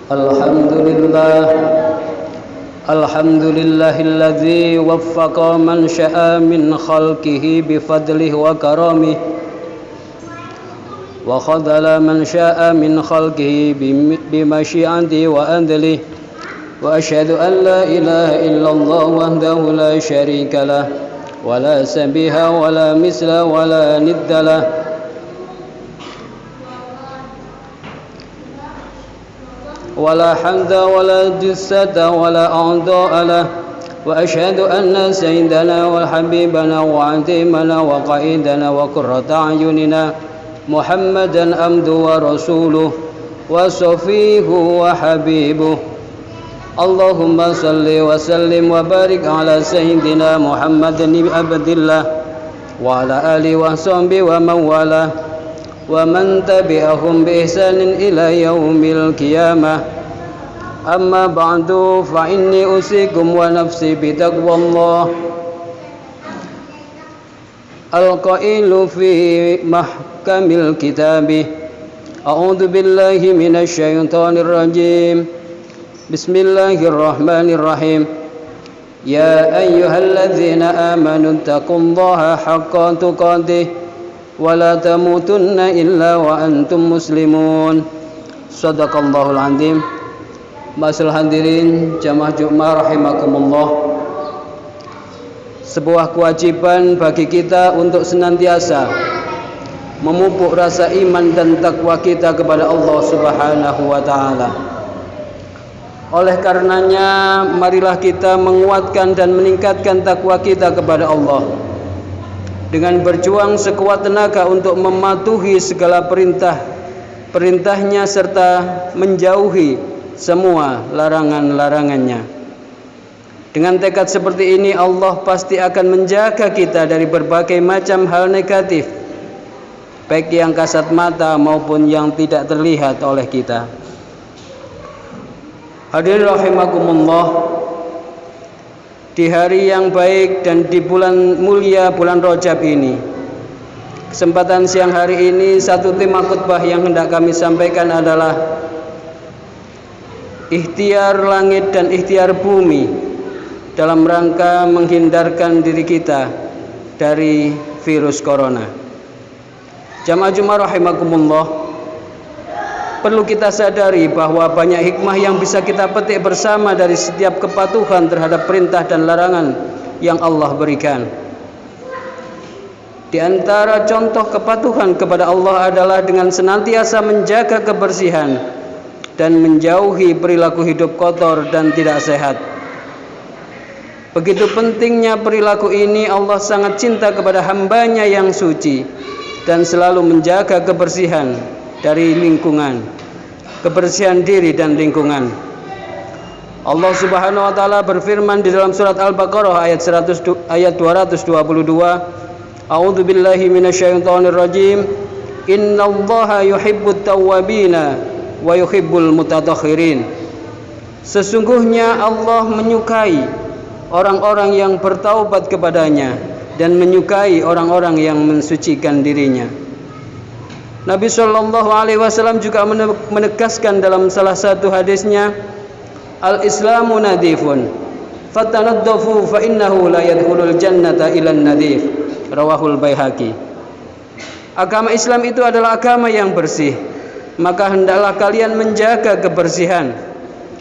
الحمد لله الذي وفق من شاء من خلقه بفضله وكرمه وخذل من شاء من خلقه بمشيئته وأذله وأشهد أن لا إله إلا الله وحده لا شريك له ولا شبيه ولا مثل ولا ند له ولا حمد ولا جسد ولا أعضاء له وأشهد أن سيدنا وحبيبنا وعظيمنا وقائدنا وقرة أعيننا محمدا عبده ورسوله وصفيه وحبيبه اللهم صل وسلم وبارك على سيدنا محمد بن عبد الله وعلى آله وصحبه ومن والاه ومن تبعهم بإحسان إلى يوم القيامة أما بعد فإني أوصيكم ونفسي بتقوى الله القائل في محكم الكتاب أعوذ بالله من الشيطان الرجيم بسم الله الرحمن الرحيم يا أيها الذين آمنوا اتقوا الله حق تقاته ولا تموتن إلا وأنتم مسلمون صدق الله العظيم. Masyaallah hadirin jamaah Jumat rahimakumullah. Sebuah kewajiban bagi kita untuk senantiasa memupuk rasa iman dan takwa kita kepada Allah Subhanahu wa taala. Oleh karenanya marilah kita menguatkan dan meningkatkan takwa kita kepada Allah dengan berjuang sekuat tenaga untuk mematuhi segala perintahnya serta menjauhi semua larangan-larangannya. Dengan tekad seperti ini Allah pasti akan menjaga kita dari berbagai macam hal negatif, baik yang kasat mata maupun yang tidak terlihat oleh kita. Hadirin rahimakumullah, di hari yang baik dan di bulan mulia bulan Rajab ini, kesempatan siang hari ini satu tema khutbah yang hendak kami sampaikan adalah ikhtiar langit dan ikhtiar bumi dalam rangka menghindarkan diri kita dari virus corona. Jamaah Jumat rahimakumullah, perlu kita sadari bahwa banyak hikmah yang bisa kita petik bersama dari setiap kepatuhan terhadap perintah dan larangan yang Allah berikan. Di antara contoh kepatuhan kepada Allah adalah dengan senantiasa menjaga kebersihan dan menjauhi perilaku hidup kotor dan tidak sehat. Begitu pentingnya perilaku ini, Allah sangat cinta kepada hambanya yang suci dan selalu menjaga kebersihan dari lingkungan, kebersihan diri dan lingkungan. Allah Subhanahu wa taala berfirman di dalam surat Al-Baqarah ayat 222, A'udzu billahi minasyaitonir rajim. Innallaha yuhibbut tawwabina wa yuhibbul mutatahhirin. Sesungguhnya Allah menyukai orang-orang yang bertaubat kepadanya dan menyukai orang-orang yang mensucikan dirinya. Nabi Shallallahu Alaihi Wasallam juga menegaskan dalam salah satu hadisnya, Al-Islamu nadifun, fatanaddafu fa innahu la yadkhulul jannata ilan nadif. Rawahul Baihaqi. Agama Islam itu adalah agama yang bersih, maka hendaklah kalian menjaga kebersihan,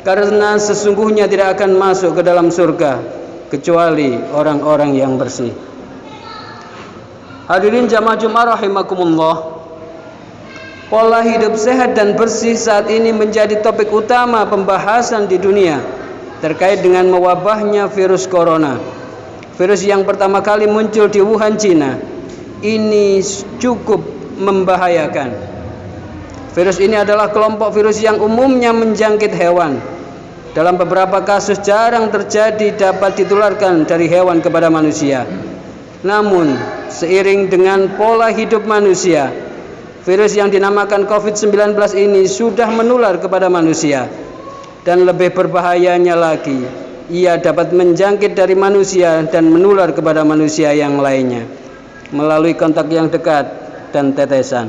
karena sesungguhnya tidak akan masuk ke dalam surga kecuali orang-orang yang bersih. Hadirin jamaah Jumat rahimakumullah, pola hidup sehat dan bersih saat ini menjadi topik utama pembahasan di dunia terkait dengan mewabahnya virus corona. Virus yang pertama kali muncul di Wuhan, Cina, ini cukup membahayakan. Virus ini adalah kelompok virus yang umumnya menjangkit hewan. Dalam beberapa kasus jarang terjadi dapat ditularkan dari hewan kepada manusia. Namun, seiring dengan pola hidup manusia, virus yang dinamakan COVID-19 ini sudah menular kepada manusia. Dan lebih berbahayanya lagi, ia dapat menjangkit dari manusia dan menular kepada manusia yang lainnya melalui kontak yang dekat dan tetesan.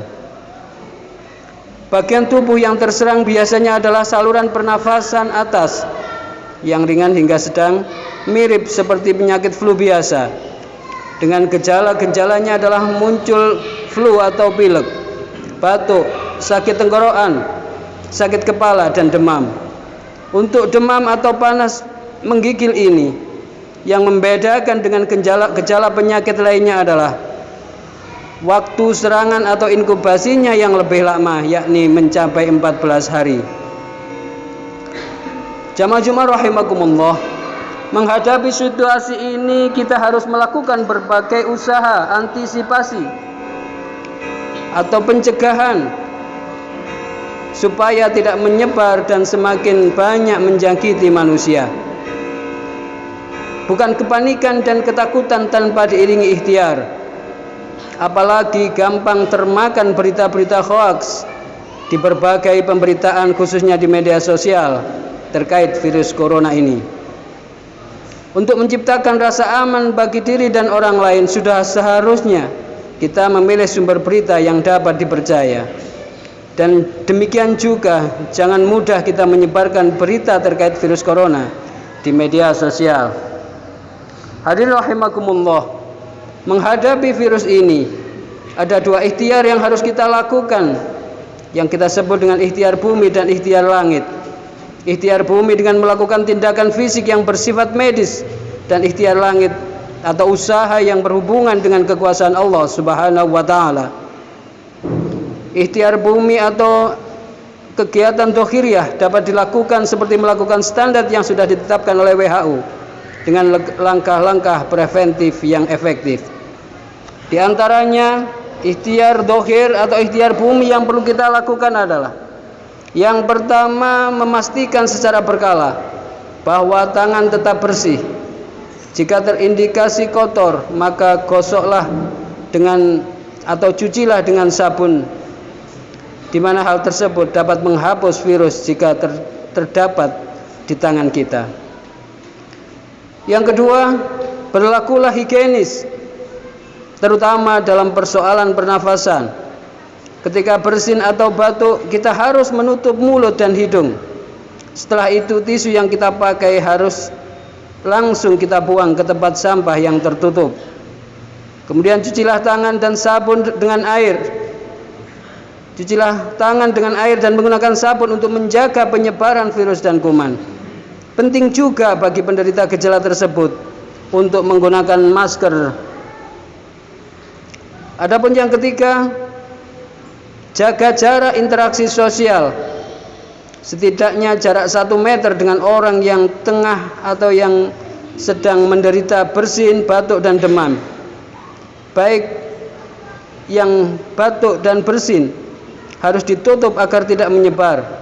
Bagian tubuh yang terserang biasanya adalah saluran pernafasan atas yang ringan hingga sedang, mirip seperti penyakit flu biasa. Dengan gejala-gejalanya adalah muncul flu atau pilek, batuk, sakit tenggorokan, sakit kepala, dan demam. Untuk demam atau panas menggigil ini, yang membedakan dengan gejala penyakit lainnya adalah waktu serangan atau inkubasinya yang lebih lama, yakni mencapai 14 hari. Jamaah Jumat rahimakumullah, menghadapi situasi ini kita harus melakukan berbagai usaha antisipasi atau pencegahan supaya tidak menyebar dan semakin banyak menjangkiti manusia. Bukan kepanikan dan ketakutan tanpa diiringi ikhtiar. Apalagi gampang termakan berita-berita hoaks di berbagai pemberitaan, khususnya di media sosial terkait virus corona ini. Untuk menciptakan rasa aman bagi diri dan orang lain, sudah seharusnya kita memilih sumber berita yang dapat dipercaya. Dan demikian juga jangan mudah kita menyebarkan berita terkait virus corona di media sosial. Hadirin rahimakumullah, menghadapi virus ini ada dua ikhtiar yang harus kita lakukan, yang kita sebut dengan ikhtiar bumi dan ikhtiar langit. Ikhtiar bumi dengan melakukan tindakan fisik yang bersifat medis, dan ikhtiar langit atau usaha yang berhubungan dengan kekuasaan Allah Subhanahu wa taala. Ikhtiar bumi atau kegiatan dohiriyah dapat dilakukan seperti melakukan standar yang sudah ditetapkan oleh WHO dengan langkah-langkah preventif yang efektif. Di antaranya ikhtiar dohir atau ikhtiar bumi yang perlu kita lakukan adalah: yang pertama, memastikan secara berkala bahwa tangan tetap bersih. Jika terindikasi kotor, maka gosoklah dengan atau cucilah dengan sabun, di mana hal tersebut dapat menghapus virus jika terdapat di tangan kita. Yang kedua, berlakulah higienis, terutama dalam persoalan pernafasan. Ketika bersin atau batuk, kita harus menutup mulut dan hidung. Setelah itu, tisu yang kita pakai harus langsung kita buang ke tempat sampah yang tertutup. Kemudian cucilah tangan dan sabun dengan air. Cucilah tangan dengan air dan menggunakan sabun untuk menjaga penyebaran virus dan kuman. Penting juga bagi penderita gejala tersebut untuk menggunakan masker. Adapun yang ketiga, jaga jarak interaksi sosial. Setidaknya jarak 1 meter dengan orang yang tengah atau yang sedang menderita bersin, batuk, dan demam. Baik yang batuk dan bersin harus ditutup agar tidak menyebar.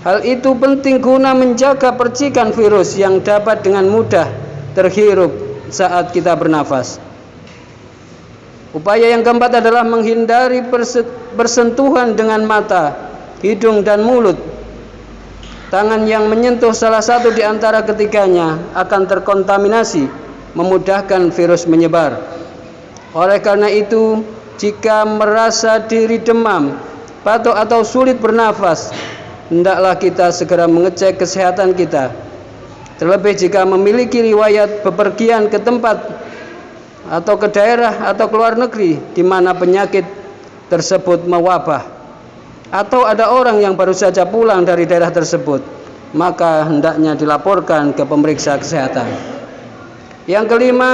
Hal itu penting guna menjaga percikan virus yang dapat dengan mudah terhirup saat kita bernafas. Upaya yang keempat adalah menghindari bersentuhan dengan mata, hidung, dan mulut. Tangan yang menyentuh salah satu di antara ketiganya akan terkontaminasi, memudahkan virus menyebar. Oleh karena itu, jika merasa diri demam, batuk, atau sulit bernafas, hendaklah kita segera mengecek kesehatan kita. Terlebih jika memiliki riwayat bepergian ke tempat atau ke daerah atau ke luar negeri di mana penyakit tersebut mewabah, atau ada orang yang baru saja pulang dari daerah tersebut, maka hendaknya dilaporkan ke pemeriksa kesehatan. Yang kelima,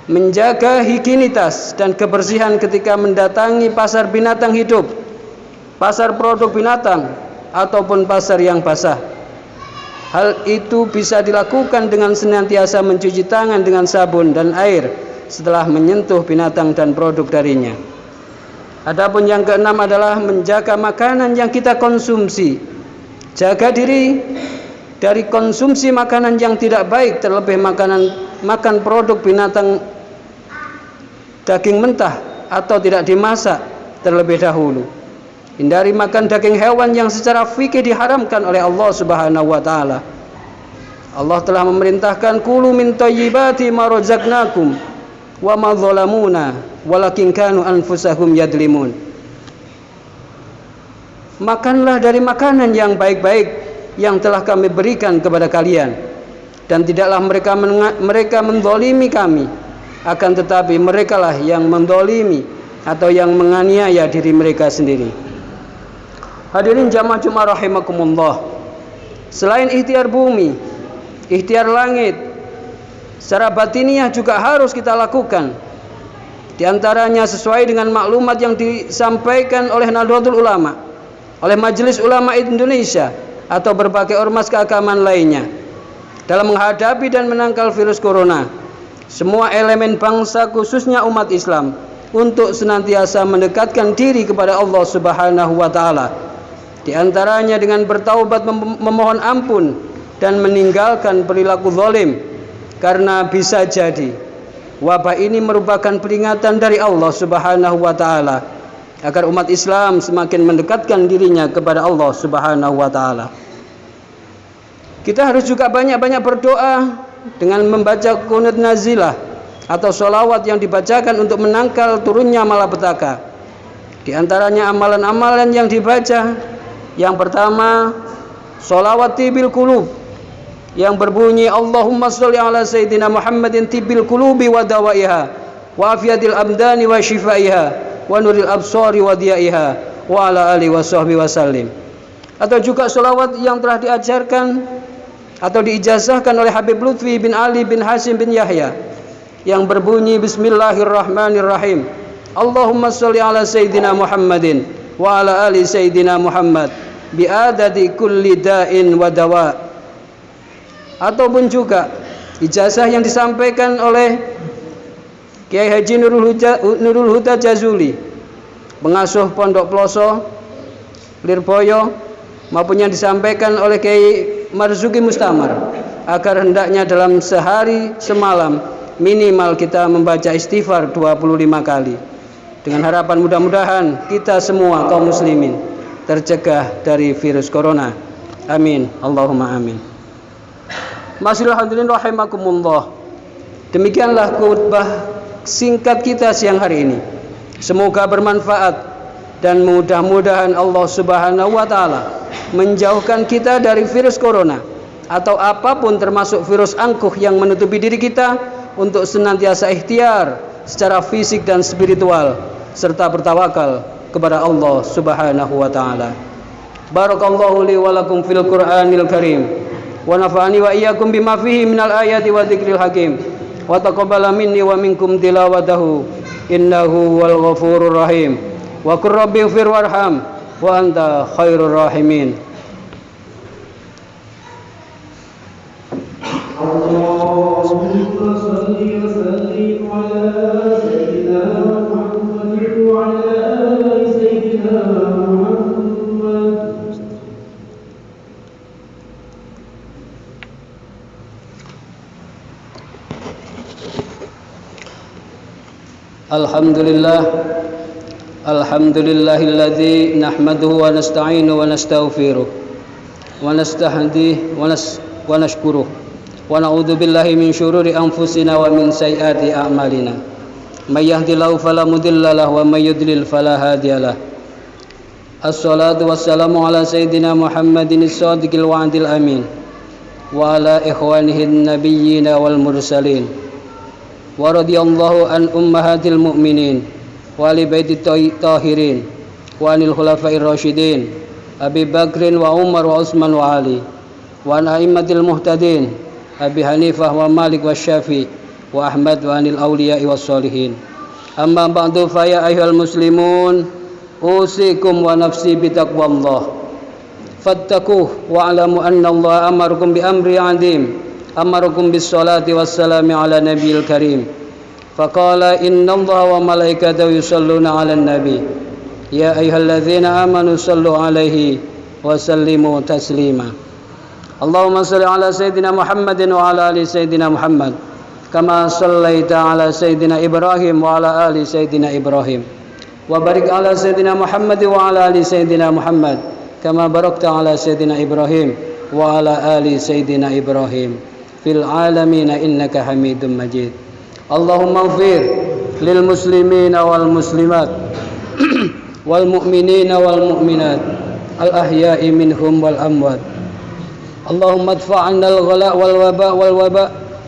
menjaga higienitas dan kebersihan ketika mendatangi pasar binatang hidup, pasar produk binatang, ataupun pasar yang basah. Hal itu bisa dilakukan dengan senantiasa mencuci tangan dengan sabun dan air setelah menyentuh binatang dan produk darinya. Adapun yang keenam adalah menjaga makanan yang kita konsumsi. Jaga diri dari konsumsi makanan yang tidak baik, terlebih makan produk binatang, daging mentah atau tidak dimasak terlebih dahulu. Hindari makan daging hewan yang secara fikih diharamkan oleh Allah Subhanahu wa taala. Allah telah memerintahkan kulu min thayyibati ma razaqnakum wa ma zalamuna walakin kanu anfusahum yadlimun. makanlah dari makanan yang baik-baik yang telah kami berikan kepada kalian, dan tidaklah mereka menzalimi kami, akan tetapi merekalah yang menzalimi atau yang menganiaya diri mereka sendiri. Hadirin jamaah Jumat rahimakumullah, selain ikhtiar bumi, ikhtiar langit, secara batiniah juga harus kita lakukan. Di antaranya sesuai dengan maklumat yang disampaikan oleh Nahdlatul Ulama, oleh Majelis Ulama Indonesia atau berbagai ormas keagamaan lainnya dalam menghadapi dan menangkal virus corona. Semua elemen bangsa khususnya umat Islam untuk senantiasa mendekatkan diri kepada Allah Subhanahu wa taala. Di antaranya dengan bertaubat, memohon ampun dan meninggalkan perilaku zalim, karena bisa jadi wabah ini merupakan peringatan dari Allah Subhanahu wa taala agar umat Islam semakin mendekatkan dirinya kepada Allah Subhanahu wa taala. Kita harus juga banyak-banyak berdoa dengan membaca qunut nazilah atau sholawat yang dibacakan untuk menangkal turunnya malapetaka. Di antaranya amalan-amalan yang dibaca, yang pertama sholawat tibil qulub yang berbunyi Allahumma sholli ala sayyidina Muhammadin tibil qulubi wa dawaiha wa afiyatil abdani wa shifaiha wa nuril absari wa diyaiha wa ala alihi wa sahbihi wasallim. Atau juga sholawat yang telah diajarkan atau diijazahkan oleh Habib Lutfi bin Ali bin Hasim bin Yahya yang berbunyi Bismillahirrahmanirrahim, Allahumma sholli ala sayyidina Muhammadin wa ala ali sayyidina Muhammad bi adadi kulli da'in wa dawa. Ataupun juga ijazah yang disampaikan oleh Kiai Haji Nurul Huda Jazuli, pengasuh Pondok Ploso Lirboyo, maupun yang disampaikan oleh Kiai Marzuki Mustamar, agar hendaknya dalam sehari semalam minimal kita membaca istighfar 25 kali, dengan harapan mudah-mudahan kita semua kaum muslimin tercegah dari virus corona. Amin, Allahumma amin. Masyiral hadirin rahimakumullah, demikianlah khutbah singkat kita siang hari ini. Semoga bermanfaat dan mudah-mudahan Allah Subhanahu wa taala menjauhkan kita dari virus corona atau apapun termasuk virus angkuh yang menutupi diri kita, untuk senantiasa ikhtiar secara fisik dan spiritual serta bertawakal kepada Allah Subhanahu wa taala. Barakallahu li wa lakum fil Qur'anil Karim wa nafa'ani wa iyyakum bima fihi minal ayati wa dzikril hakim. Wa taqabbala minni wa minkum tilawatahu innahu wal ghafurur rahim. Wa qur rabbi ighfir warham wa anta khairur rahimin. Allahumma shalli wa sallim ala sayyidina Muhammadin wa ala ali sayyidina Muhammad. Alhamdulillah, alhamdulillahilladzi nahmaduhu wa nasta'inuhu wa nastaghfiruh wa nastahdihi wa nashkuruh wa na'udzu billahi min syururi anfusina wa min sayyiati a'malina. May yahdihillahu fala mudilla lahu wa may yudlil fala hadiyalah. Assalatu wassalamu ala sayyidina Muhammadin as-sadiqil wa'dil amin wa ala ikhwanihi an-nabiyyin wal mursalin. Wa radiyallahu an ummahatil mu'minin wa ali baitit tahirin wa anil khulafa'ir rasyidin Abi Bakrin wa Umar wa Utsman wa Ali wa an a'immatil muhtadin Abi Hanifah wa Malik wa Syafi'i wa Ahmad wa anil awliya'i was sholihin. Amma ba'du, fa ya ayyuhal muslimun usikum wa nafsi bitaqwallah fattaquh wa alamu anna Allah amarukum bi amri 'azim amarukum bis salati wassalami ala nabiyil karim. Faqala inna Allah wa malaikatahu yusalluna ala nabi ya ayyuhalladzina amanu sallu alaihi wa sallimu taslima. Allahumma salli ala sayyidina Muhammadin wa ala ali sayyidina Muhammad kama sallaita ala sayyidina Ibrahim wa ala ali sayyidina Ibrahim wa barik ala sayyidina Muhammad wa ala ali sayyidina Muhammad kama barakta ala sayyidina Ibrahim wa ala ali sayyidina Ibrahim fil alamin innaka Hamidum Majid. Allahumma ighfir lil muslimina wal muslimat wal mu'minina wal mu'minat الأحياء منهم والأموات. اللهم ادفع عنا الغلاء والوباء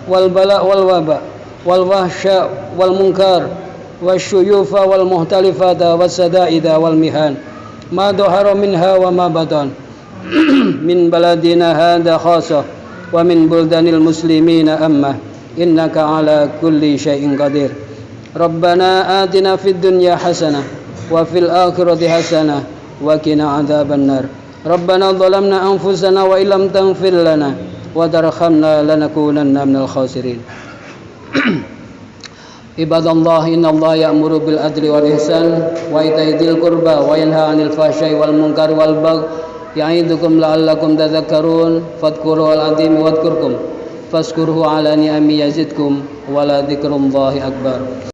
والبلاء والوباء والوحشاء والمنكر والشيوف والمختلفات والسدائد والمهان ما ظهر منها وما بطن من بلدنا هذا خاصة ومن بلدان المسلمين أمة إنك على كل شيء قدير. ربنا آتنا في الدنيا حسنة وفي الآخرة حسنة وقنا عذاب النار. ربنا ظلمنا أنفسنا وإن لم تغفر لنا وترحمنا لنكونن من الخاسرين. عباد الله إن الله يأمر بالعدل والإحسان وإيتاء ذي القربى وينهى عن الفحشاء والمنكر والبغي يعظكم لعلكم تذكرون. فاذكروا العظيم واذكركم فاذكروه على نعمه يزدكم ولذكر الله أكبر.